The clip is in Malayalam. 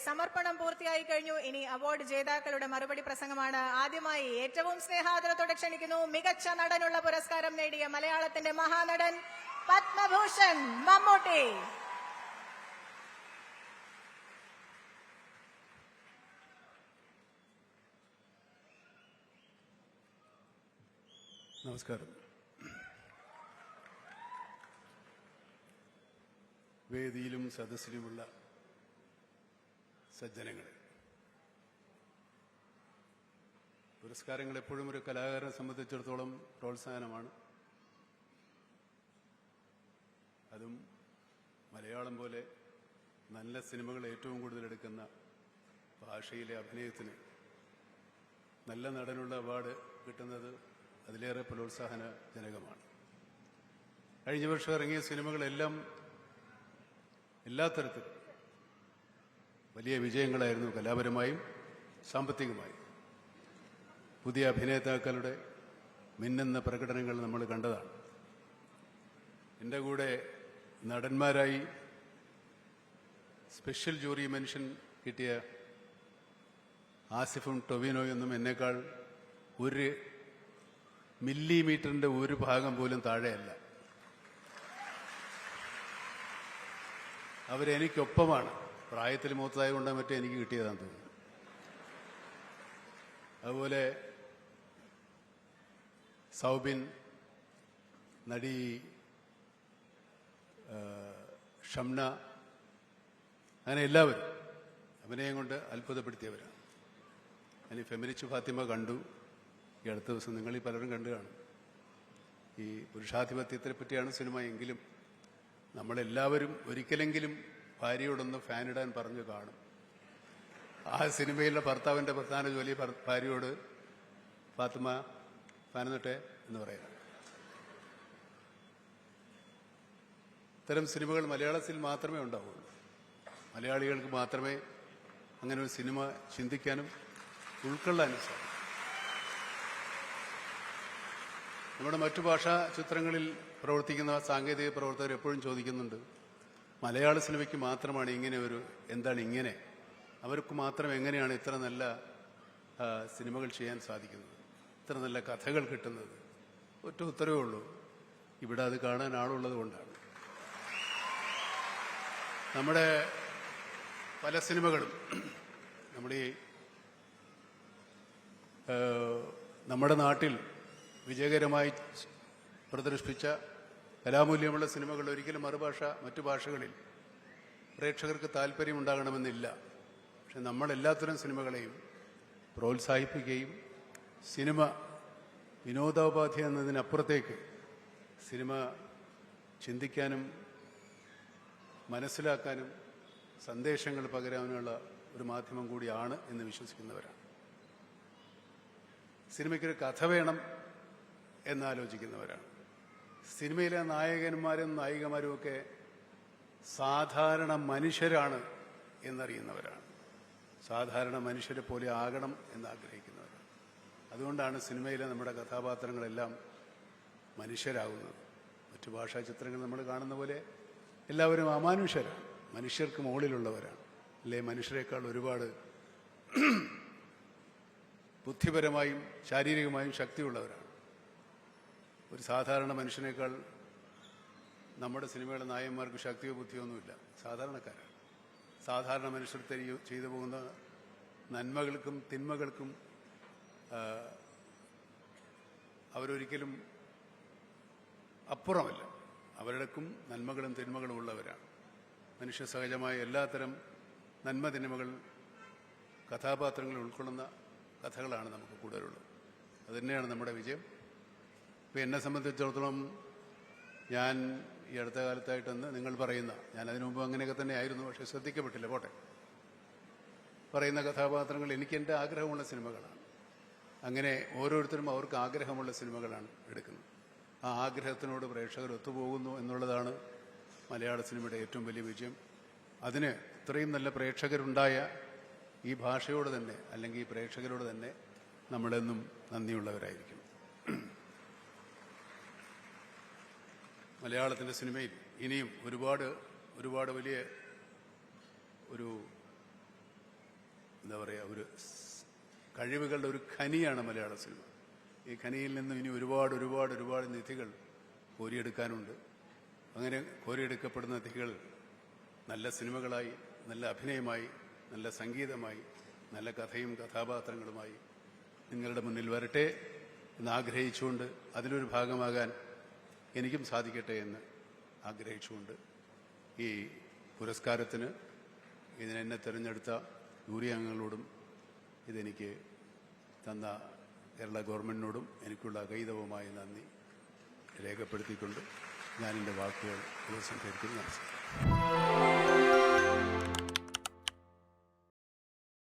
സമർപ്പണം പൂർത്തിയായി കഴിഞ്ഞു. ഇനി അവാർഡ് ജേതാക്കളുടെ മറുപടി പ്രസംഗമാണ്. ആദ്യമായി ഏറ്റവും സ്നേഹാദരത്തോടെ ക്ഷണിക്കുന്നു മികച്ച നടനുള്ള പുരസ്കാരം നേടിയ മലയാളത്തിന്റെ മഹാനടൻ പത്മഭൂഷൺ മമ്മൂട്ടി. നമസ്കാരം. വേദിയിലും സദസ്സിലുമുള്ള സജ്ജനങ്ങളെ, പുരസ്കാരങ്ങൾ എപ്പോഴും ഒരു കലാകാരനെ സംബന്ധിച്ചിടത്തോളം പ്രോത്സാഹനമാണ്. അതും മലയാളം പോലെ നല്ല സിനിമകൾ ഏറ്റവും കൂടുതൽ എടുക്കുന്ന ഭാഷയിലെ അഭിനയത്തിന് നല്ല നടനുള്ള അവാർഡ് കിട്ടുന്നത് അതിലേറെ പ്രോത്സാഹനജനകമാണ്. കഴിഞ്ഞ വർഷം ഇറങ്ങിയ സിനിമകളെല്ലാം എല്ലാ തരത്തിലും വലിയ വിജയങ്ങളായിരുന്നു, കലാപരമായും സാമ്പത്തികമായും. പുതിയ അഭിനേതാക്കളുടെ മിന്നുന്ന പ്രകടനങ്ങൾ നമ്മൾ കണ്ടതാണ്. എൻ്റെ കൂടെ നടന്മാരായി സ്പെഷ്യൽ ജൂറി മെൻഷൻ കിട്ടിയ ആസിഫും ടൊവിനോയൊന്നും എന്നേക്കാൾ ഒരു മില്ലിമീറ്ററിന്റെ ഒരു ഭാഗം പോലും താഴെയല്ല. അവരെനിക്കൊപ്പമാണ്. പ്രായത്തിൽ മൂത്തതായതുകൊണ്ട് മറ്റേ എനിക്ക് കിട്ടിയതാണെന്ന് തോന്നുന്നു. അതുപോലെ സൗബിൻ, നടി ഷംന, അങ്ങനെ എല്ലാവരും അഭിനയം കൊണ്ട് അത്ഭുതപ്പെടുത്തിയവരാണ്. ഞാൻ ഫെമിനിസ്റ്റ് ഫാത്തിമ കണ്ടു. ഈ അടുത്ത ദിവസം നിങ്ങൾ പലരും കണ്ടു കാണും. ഈ പുരുഷാധിപത്യത്തെ പറ്റിയാണ് സിനിമ എങ്കിലും നമ്മളെല്ലാവരും ഒരിക്കലെങ്കിലും ഭാര്യയോടൊന്ന് ഫാനിടാൻ പറഞ്ഞു കാണും. ആ സിനിമയിലെ ഭർത്താവിൻ്റെ പ്രധാന ജോലി ഭാര്യയോട് ഫാത്തിമ ഫാനിട്ടെ എന്ന് പറയാം. ഇത്തരം സിനിമകൾ മലയാളത്തിൽ മാത്രമേ ഉണ്ടാവുള്ളൂ. മലയാളികൾക്ക് മാത്രമേ അങ്ങനെ ഒരു സിനിമ ചിന്തിക്കാനും ഉൾക്കൊള്ളാനും സാധിക്കും. നമ്മുടെ മറ്റു ഭാഷാ ചിത്രങ്ങളിൽ പ്രവർത്തിക്കുന്ന സാങ്കേതിക പ്രവർത്തകർ എപ്പോഴും ചോദിക്കുന്നുണ്ട്, മലയാള സിനിമയ്ക്ക് മാത്രമാണ് ഇങ്ങനെ ഒരു, എന്താണ് ഇങ്ങനെ, അവർക്ക് മാത്രം എങ്ങനെയാണ് ഇത്ര നല്ല സിനിമകൾ ചെയ്യാൻ സാധിക്കുന്നത്, ഇത്ര നല്ല കഥകൾ കിട്ടുന്നത്? ഒറ്റ ഉത്തരവേ ഉള്ളൂ, ഇവിടെ അത് കാണാൻ ആളുള്ളത് കൊണ്ടാണ്. നമ്മുടെ പല സിനിമകളും നമ്മുടെ നാട്ടിൽ വിജയകരമായി പ്രദർശിപ്പിച്ച കലാമൂല്യമുള്ള സിനിമകൾ ഒരിക്കലും മറ്റു ഭാഷകളിൽ പ്രേക്ഷകർക്ക് താല്പര്യമുണ്ടാകണമെന്നില്ല. പക്ഷെ നമ്മളെല്ലാത്തരം സിനിമകളെയും പ്രോത്സാഹിപ്പിക്കുകയും സിനിമ വിനോദോപാധി എന്നതിനപ്പുറത്തേക്ക് സിനിമ ചിന്തിക്കാനും മനസ്സിലാക്കാനും സന്ദേശങ്ങൾ പകരാനുള്ള ഒരു മാധ്യമം കൂടിയാണ് എന്ന് വിശ്വസിക്കുന്നവരാണ്. സിനിമയ്ക്കൊരു കഥ വേണം എന്നാലോചിക്കുന്നവരാണ്. സിനിമയിലെ നായകന്മാരും നായികമാരും ഒക്കെ സാധാരണ മനുഷ്യരാണ് എന്നറിയുന്നവരാണ്. സാധാരണ മനുഷ്യരെ പോലെ ആകണം എന്നാഗ്രഹിക്കുന്നവരാണ്. അതുകൊണ്ടാണ് സിനിമയിലെ നമ്മുടെ കഥാപാത്രങ്ങളെല്ലാം മനുഷ്യരാകുന്നത്. മറ്റു ഭാഷാ ചിത്രങ്ങൾ നമ്മൾ കാണുന്ന പോലെ എല്ലാവരും അമാനുഷ്യരാണ്, മനുഷ്യർക്ക് മുകളിലുള്ളവരാണ്. അല്ലെ, മനുഷ്യരെക്കാൾ ഒരുപാട് ബുദ്ധിപരമായും ശാരീരികമായും ശക്തിയുള്ളവരാണ്. ഒരു സാധാരണ മനുഷ്യനേക്കാൾ നമ്മുടെ സിനിമയുടെ നായകന്മാർക്ക് ശക്തിയോ ബുദ്ധിയൊന്നുമില്ല, സാധാരണക്കാരാണ്. സാധാരണ മനുഷ്യർ ചെയ്തു പോകുന്ന നന്മകൾക്കും തിന്മകൾക്കും അവരൊരിക്കലും അപ്പുറമല്ല. അവരുടെക്കും നന്മകളും തിന്മകളും ഉള്ളവരാണ്. മനുഷ്യ സഹജമായ എല്ലാത്തരം നന്മ തിന്മകൾ കഥാപാത്രങ്ങൾ ഉൾക്കൊള്ളുന്ന കഥകളാണ് നമുക്ക് കൂടുതലുള്ളത്. അതുതന്നെയാണ് നമ്മുടെ വിജയം. ഇപ്പം എന്നെ സംബന്ധിച്ചിടത്തോളം ഞാൻ ഈ അടുത്ത കാലത്തായിട്ടെന്ന് നിങ്ങൾ പറയുന്ന, ഞാൻ അതിനു മുമ്പ് അങ്ങനെയൊക്കെ തന്നെ ആയിരുന്നു, പക്ഷെ ശ്രദ്ധിക്കപ്പെട്ടില്ല, പോട്ടെ, പറയുന്ന കഥാപാത്രങ്ങൾ എനിക്ക് എൻ്റെ ആഗ്രഹമുള്ള സിനിമകളാണ്. അങ്ങനെ ഓരോരുത്തരും അവർക്ക് ആഗ്രഹമുള്ള സിനിമകളാണ് എടുക്കുന്നത്. ആ ആഗ്രഹത്തിനോട് പ്രേക്ഷകർ ഒത്തുപോകുന്നു എന്നുള്ളതാണ് മലയാള സിനിമയുടെ ഏറ്റവും വലിയ വിജയം. അതിന് ഇത്രയും നല്ല പ്രേക്ഷകരുണ്ടായ ഈ ഭാഷയോട് തന്നെ, അല്ലെങ്കിൽ ഈ പ്രേക്ഷകരോട് തന്നെ നമ്മളെന്നും നന്ദിയുള്ളവരായിരിക്കും. മലയാളത്തിൻ്റെ സിനിമയിൽ ഇനിയും ഒരുപാട് വലിയ ഒരു എന്താ പറയുക, ഒരു കഴിവുകളുടെ ഒരു ഖനിയാണ് മലയാള സിനിമ. ഈ ഖനിയിൽ നിന്നും ഇനി ഒരുപാട് ഒരുപാട് ഒരുപാട് നിധികൾ കോരിയെടുക്കാനുണ്ട്. അങ്ങനെ കോരിയെടുക്കപ്പെടുന്ന നിധികൾ നല്ല സിനിമകളായി, നല്ല അഭിനയമായി, നല്ല സംഗീതമായി, നല്ല കഥയും കഥാപാത്രങ്ങളുമായി നിങ്ങളുടെ മുന്നിൽ വരട്ടെ എന്ന് ആഗ്രഹിച്ചുകൊണ്ട്, അതിലൊരു ഭാഗമാകാൻ എനിക്കും സാധിക്കട്ടെ എന്ന് ആഗ്രഹിച്ചുകൊണ്ട്, ഈ പുരസ്കാരത്തിന് ഇതിനെന്നെ തിരഞ്ഞെടുത്ത ജൂറി അംഗങ്ങളോടും ഇതെനിക്ക് തന്ന കേരള ഗവൺമെൻറ്റിനോടും എനിക്കുള്ള അഗൈതവുമായ നന്ദി രേഖപ്പെടുത്തിക്കൊണ്ട് ഞാൻ എൻ്റെ വാക്കുകൾ ഉപസംഹരിക്കുന്നു. നമസ്കാരം.